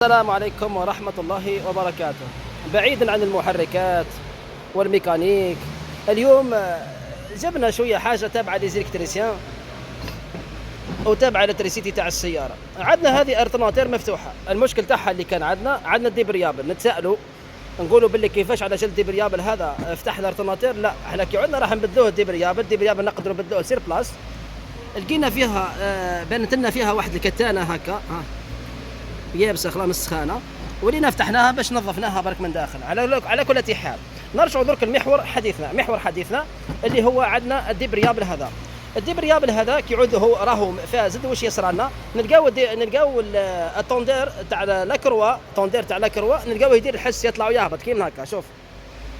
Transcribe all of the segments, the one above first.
السلام عليكم ورحمة الله وبركاته. بعيدا عن المحركات والميكانيك، اليوم جبنا شوية حاجة تابعة ليزيلكتريسيان وتابعة للتريسيتي تاع السيارة. عندنا هذه ارتناتير مفتوحة، المشكل تاعها اللي كان عندنا الديبريابل. نتسألوا نقولوا باللي كيفاش على جل الديبريابل هذا فتح الارتناتير؟ لا، احنا كي عندنا راح نبدلوه الديبريابل نقدروا نبدلوه سير بلاس. لقينا فيها بانت لنا فيها واحد الكتانة هكا يابسه خلاص السخانه، ولينا فتحناها باش نظفناها برك من داخل. على كل حال نرجعوا درك المحور حديثنا اللي هو عندنا الديبريابل هذا كي يعود هو راهو فاسد. واش يصرى لنا؟ نلقاو الطوندير تاع لاكروا نلقاوه يدير الحس يطلع ويهبط كيما هكا. شوف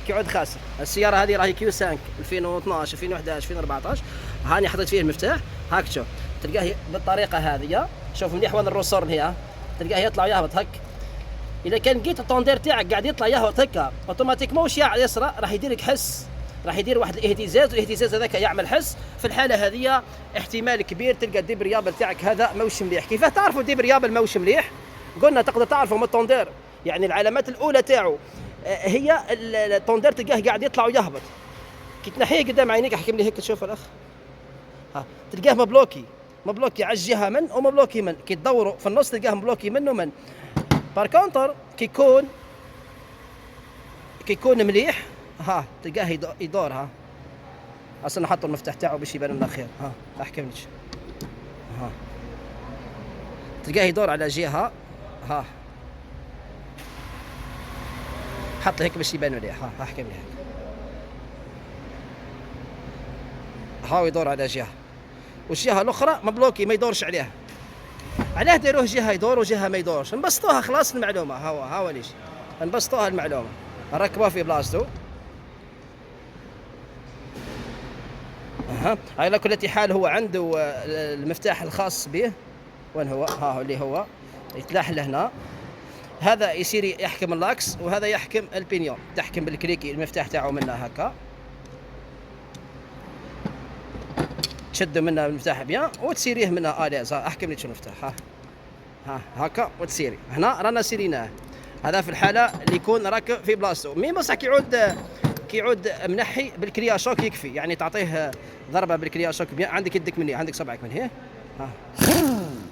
كي يعود خاسر. السياره هذه راهي كيو 5 2012 2011 2014. هاني حطيت فيه المفتاح هاك، شوف تلقاه بالطريقه هذه. شوف مليح وين الروسور هي، تلقاه يطلع يهبط هك. اذا كان لقيت الطوندير تاعك قاعد يطلع يهبط هكا اوتوماتيكمون واش يسرى؟ راح يدير لك حس، راح يدير واحد الاهتزاز، والاهتزاز هذاك يعمل حس. في الحاله هذه احتمال كبير تلقى الديبريابل تاعك هذا ماهوش مليح. كيفاه تعرفوا الديبريابل ماهوش مليح؟ قلنا تقدر تعرفوا من الطوندير، يعني العلامات الاولى تاعو هي الطوندير تلقاه قاعد يطلع ويهبط. كي تنحيه قدام عينيك احكم لي هيك تشوف الاخ، تلقاه مبلوكي على الجهه من ومبلوكي من. كي تدوروا في النص تلقاه مبلوكي من ومن. بار كونتر كي يكون مليح تلقاه يدور. اصلا نحطوا المفتاح تاعو باش يبان لنا خير. احكم لك تلقاه يدور على جهه. حط هيك باش يبان مليح. احكم لي هاو يدور على جهه، والجهه الاخرى مبلوكي ما يدورش عليها. علاه ديروه جهه يدور وجهه ما يدورش؟ نبسطوها خلاص المعلومه. هاو ليش نبسطوها المعلومه، نركبوها في بلاصتو. على كل حال هو عنده المفتاح الخاص به. وين هو؟ اللي هو يتلاح لهنا. هذا يصير يحكم اللاكس، وهذا يحكم البينيون. تحكم بالكليكي المفتاح تاعو منها هكا، تشدوا منها المفتاح بيان وتسيريه منها اليز. احكم لي شنو المفتاح هكا وتسيري. هنا رانا سيريناه. هذا في الحاله اللي يكون راكب في بلاصتو. مي بصح كي يعود منحي بالكريا شوك يكفي، يعني تعطيه ضربه بالكريا شوك بيان. عندك يدك من هنا، عندك صبعك من هنا.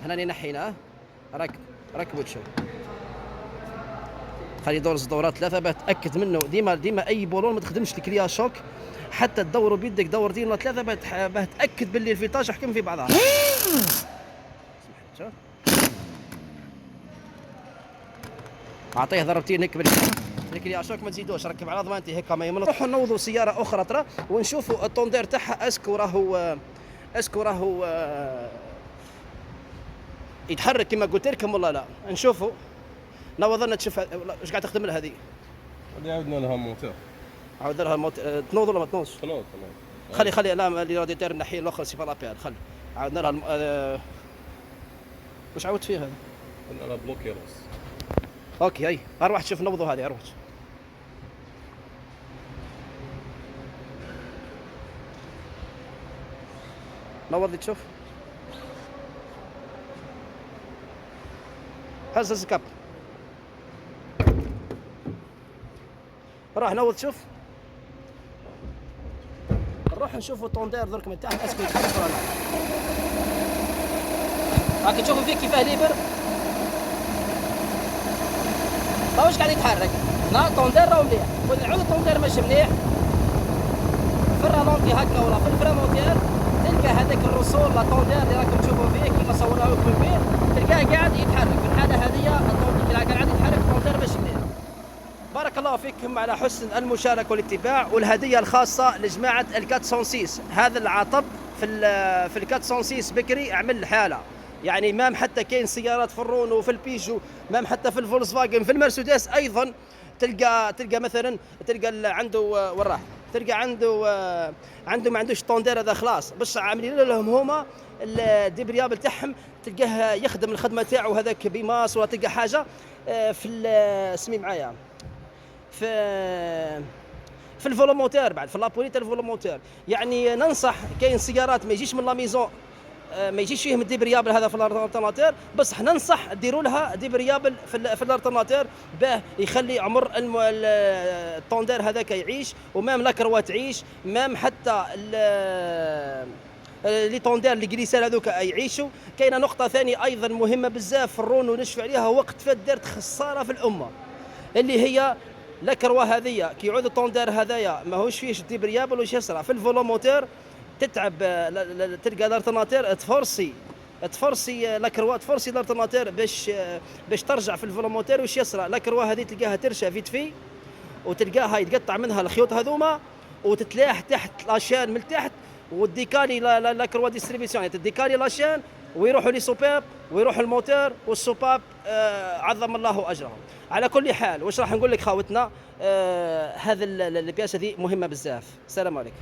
هنا اللي نحيناه ركبوا شوي. خلي يدور دورات ثلاثه باه تاكد منه. ديما اي بولون ما تخدمش الكريا شوك حتى تدوروا بيدك دور ديما ثلاثه باه تاكد باللي الفيطاج حكم في بعضها. اعطيه ضربتين هيك بالكريا شوك، ما تزيدوش. ركب على ضمانتي هيك ما يمنع. نروحوا نوضوا سياره اخرى ترى ونشوفوا الطوندير تاعها اسكو راهو يتحرك كما قلت لكم ولا لا. نشوفوا. نوضنا تشوف واش قاعد تخدم لها هذه. عاودنا لها موتور. عاود لها تنوض ولا ما تنوضش؟ تنوض. خلي لا اللي راديتير نحيه الاخر سي بارابير. خلي عاودنا لها واش عاودت فيها هذا؟ قلنا لها بلوكي راس. اوكي هاي اروح تشوف نوضوا هذه. اروح نوض تشوف. هز الكاب. راح نوض شوف. نروح نشوفوا الطوندير درك من تحت اسكو يتحرك ولا لا. راك تشوفوا فيه كيفاه ليبر. واش قاعد يتحرك؟ لا الطوندير راهو مليح. ونعود الطوندير ماشي مليح في الرالونتي هكا ولا في الفرامونتير تلقى هذاك الرسول لا طوندير اللي راكم تشوفوا فيه كيما صورناه لكم فيه تلقاه قاعد يتحرك. في الحاله هذه الطوندير اللي قاعد يتحرك الطوندير ماشي مليح. بارك الله فيكم على حسن المشاركه والاتباع. والهديه الخاصه لجماعه ال406. هذا العطب في ال406 بكري عمل حاله، يعني مام حتى كاين سيارات في الرونو وفي البيجو، مام حتى في الفولكس فاجن في المرسيدس ايضا تلقى مثلا عنده وراه تلقى عنده ما عندوش طوندير هذا خلاص. باش عاملين لهم هما الديبريابل تاعهم تلقاه يخدم الخدمه تاعو هذاك بيماس، ولا تلقى حاجه في سمي معايا في الفولوموتير بعد في لابوليت الفولوموتير. يعني ننصح كاين سيارات ما يجيش من لا ميزون ما يجيش فيهم الديبريابل هذا في الالترناتير، بصح ننصح ديروا لها ديبريابل في الالترناتير باه يخلي عمر الطوندير هذاك يعيش، ومام لاكروا تعيش، مام حتى لي طوندير لي جليسال هذوك يعيشوا. كاينه نقطه ثانيه ايضا مهمه بزاف في الرون ونشفع عليها، وقت فات دارت خساره في الامه، اللي هي لاكروا هذيا كي يعود الطوندير هذايا ماهوش فيهش ديبريابل واش يصرى في الفولوموتور، تتعب تلقى الالترناتير تفرسي لاكروا تفرسي الالترناتير باش ترجع في الفولوموتور. واش يصرى لاكروا هذه تلقاها ترشى في وتلقاها يتقطع منها الخيوط هذوما وتتلاح تحت لاشين من تحت، والديكالي لاكروا ديستريبيسيون الديكالي لاشين ويروحوا لي سوباب ويروحوا الموتور والسوباب عظم الله اجرهم. على كل حال واش راح نقول لك خاوتنا، هذا البياس هذه مهمه بزاف. السلام عليكم.